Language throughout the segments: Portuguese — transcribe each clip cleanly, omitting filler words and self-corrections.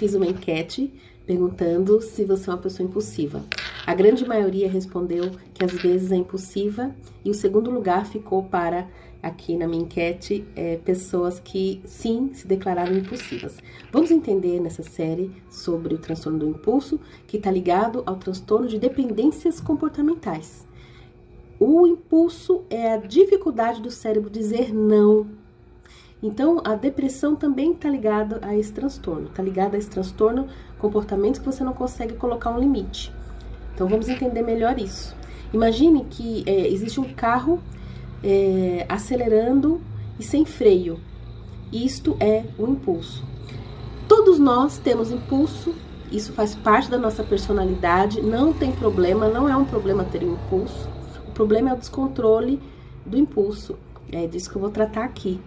fiz uma enquete perguntando se você é uma pessoa impulsiva. A grande maioria respondeu que às vezes é impulsiva e o segundo lugar ficou para, aqui na minha enquete, pessoas que sim se declararam impulsivas. Vamos entender nessa série sobre o transtorno do impulso, que está ligado ao transtorno de dependências comportamentais. O impulso é a dificuldade do cérebro dizer não. Então, a depressão também está ligada a esse transtorno. Está ligada a esse transtorno, comportamentos que você não consegue colocar um limite. Então, vamos entender melhor isso. Imagine que existe um carro acelerando e sem freio. Isto é o impulso. Todos nós temos impulso, isso faz parte da nossa personalidade, não tem problema, não é um problema ter um impulso. O problema é o descontrole do impulso. É disso que eu vou tratar aqui.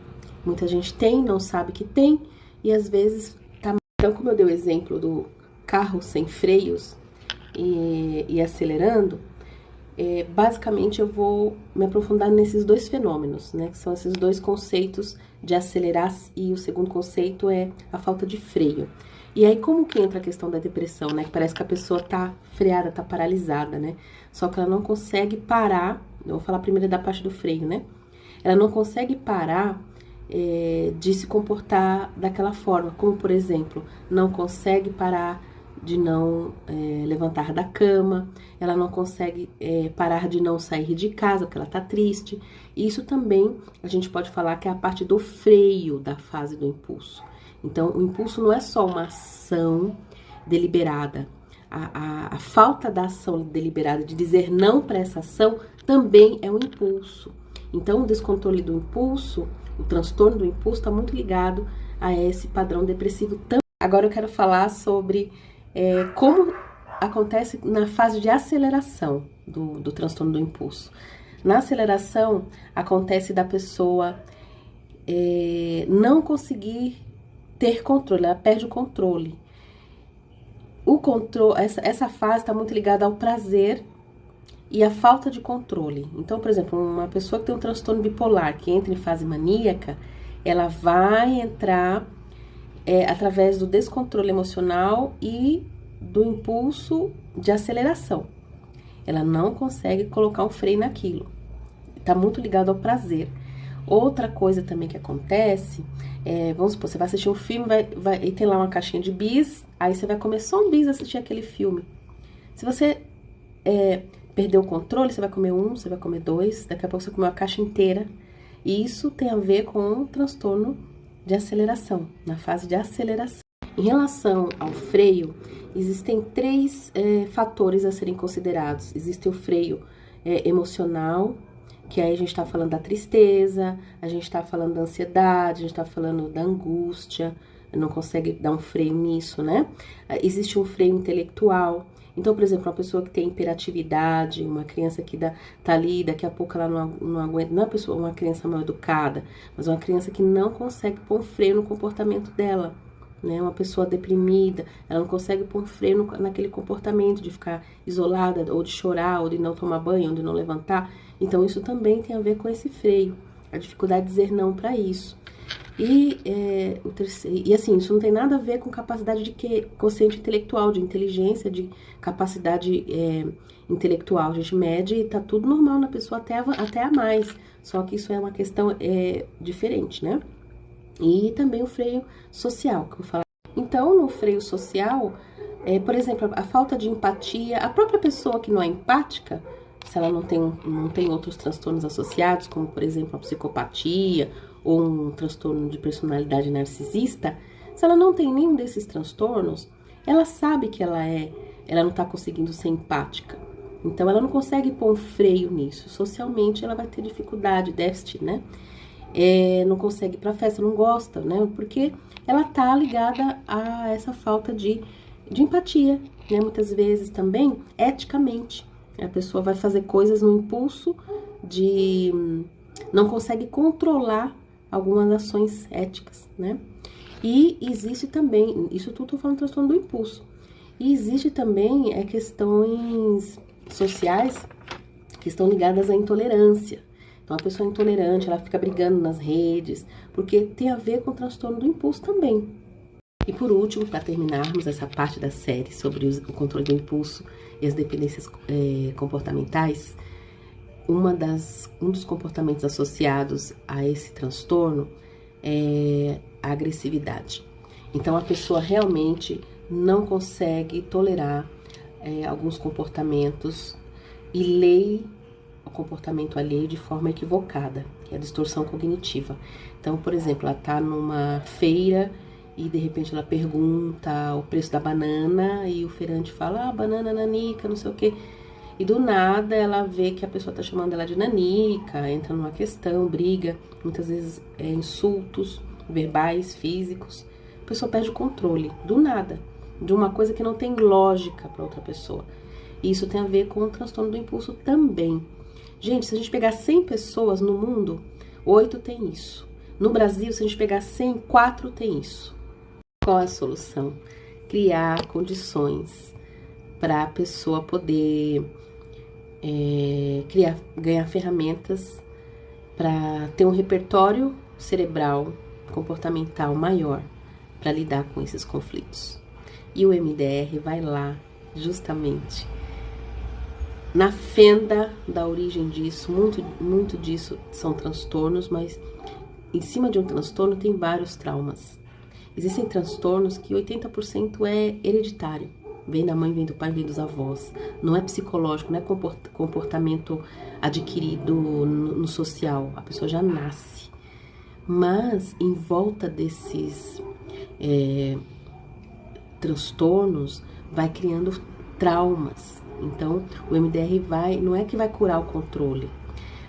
Muita gente tem, não sabe que tem, e às vezes tá... Então, como eu dei o exemplo do carro sem freios e acelerando, basicamente eu vou me aprofundar nesses dois fenômenos, né? Que são esses dois conceitos de acelerar, e o segundo conceito é a falta de freio. E aí, como que entra a questão da depressão, né? Que parece que a pessoa tá freada, tá paralisada, né? Só que ela não consegue parar, eu vou falar primeiro da parte do freio, né? Ela não consegue parar de se comportar daquela forma, como por exemplo, não consegue parar de não levantar da cama, ela não consegue parar de não sair de casa porque ela tá triste. Isso também a gente pode falar que é a parte do freio da fase do impulso. Então, o impulso não é só uma ação deliberada. A falta da ação deliberada, de dizer não para essa ação, também é um impulso. Então, o descontrole do impulso, o transtorno do impulso, está muito ligado a esse padrão depressivo também. Agora eu quero falar sobre como acontece na fase de aceleração do transtorno do impulso. Na aceleração, acontece da pessoa não conseguir ter controle, ela perde o controle. Essa fase está muito ligada ao prazer e a falta de controle. Então, por exemplo, uma pessoa que tem um transtorno bipolar, que entra em fase maníaca, ela vai entrar através do descontrole emocional e do impulso de aceleração. Ela não consegue colocar um freio naquilo. Está muito ligado ao prazer. Outra coisa também que acontece, vamos supor, você vai assistir um filme e tem lá uma caixinha de bis, aí você vai comer só um bis assistir aquele filme. Se você perder o controle, você vai comer um, você vai comer dois, daqui a pouco você vai comer uma caixa inteira. E isso tem a ver com um transtorno de aceleração, na fase de aceleração. Em relação ao freio, existem três fatores a serem considerados. Existe o freio emocional, que aí a gente está falando da tristeza, a gente está falando da ansiedade, a gente está falando da angústia, não consegue dar um freio nisso, né? Existe um freio intelectual. Então, por exemplo, uma pessoa que tem hiperatividade, uma criança que tá ali, daqui a pouco ela não aguenta, não é uma criança mal educada, mas uma criança que não consegue pôr um freio no comportamento dela, né? Uma pessoa deprimida, ela não consegue pôr um freio naquele comportamento de ficar isolada, ou de chorar, ou de não tomar banho, ou de não levantar. Então, isso também tem a ver com esse freio, a dificuldade de dizer não para isso. E assim, isso não tem nada a ver com capacidade de quociente intelectual, de inteligência, de capacidade intelectual. A gente mede e tá tudo normal na pessoa, até a mais. Só que isso é uma questão diferente, né? E também o freio social, que eu vou falar. Então, no freio social, por exemplo, a falta de empatia, a própria pessoa que não é empática, se ela não tem outros transtornos associados, como, por exemplo, a psicopatia ou um transtorno de personalidade narcisista, se ela não tem nenhum desses transtornos, ela sabe que ela não está conseguindo ser empática. Então, ela não consegue pôr um freio nisso. Socialmente, ela vai ter dificuldade, déficit, né? Não consegue ir pra festa, não gosta, né? Porque ela tá ligada a essa falta de empatia, né? Muitas vezes também, eticamente. A pessoa vai fazer coisas no impulso não consegue controlar algumas ações éticas, né? E existe também, isso tudo tô falando transtorno do impulso. E existe também questões sociais que estão ligadas à intolerância. Então, a pessoa intolerante, ela fica brigando nas redes, porque tem a ver com o transtorno do impulso também. E por último, para terminarmos essa parte da série sobre o controle do impulso e as dependências comportamentais, um dos comportamentos associados a esse transtorno é a agressividade. Então, a pessoa realmente não consegue tolerar alguns comportamentos e lê o comportamento alheio de forma equivocada, que é a distorção cognitiva. Então, por exemplo, ela está numa feira e de repente ela pergunta o preço da banana e o feirante fala, banana nanica, não sei o quê. E do nada ela vê que a pessoa tá chamando ela de nanica, entra numa questão, briga, muitas vezes insultos verbais, físicos. A pessoa perde o controle, do nada, de uma coisa que não tem lógica para outra pessoa. E isso tem a ver com o transtorno do impulso também. Gente, se a gente pegar 100 pessoas no mundo, 8 tem isso. No Brasil, se a gente pegar 100, 4 tem isso. Qual é a solução? Criar condições para a pessoa poder ganhar ferramentas para ter um repertório cerebral, comportamental maior para lidar com esses conflitos. E o MDR vai lá, justamente, na fenda da origem disso. Muito disso são transtornos, mas em cima de um transtorno tem vários traumas. Existem transtornos que 80% é hereditário. Vem da mãe, vem do pai, vem dos avós. Não é psicológico, não é comportamento adquirido no social. A pessoa já nasce. Mas em volta desses transtornos vai criando traumas. Então o MDR não é que vai curar o controle,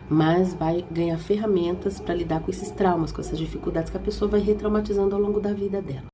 mas vai ganhar ferramentas para lidar com esses traumas, com essas dificuldades que a pessoa vai retraumatizando ao longo da vida dela.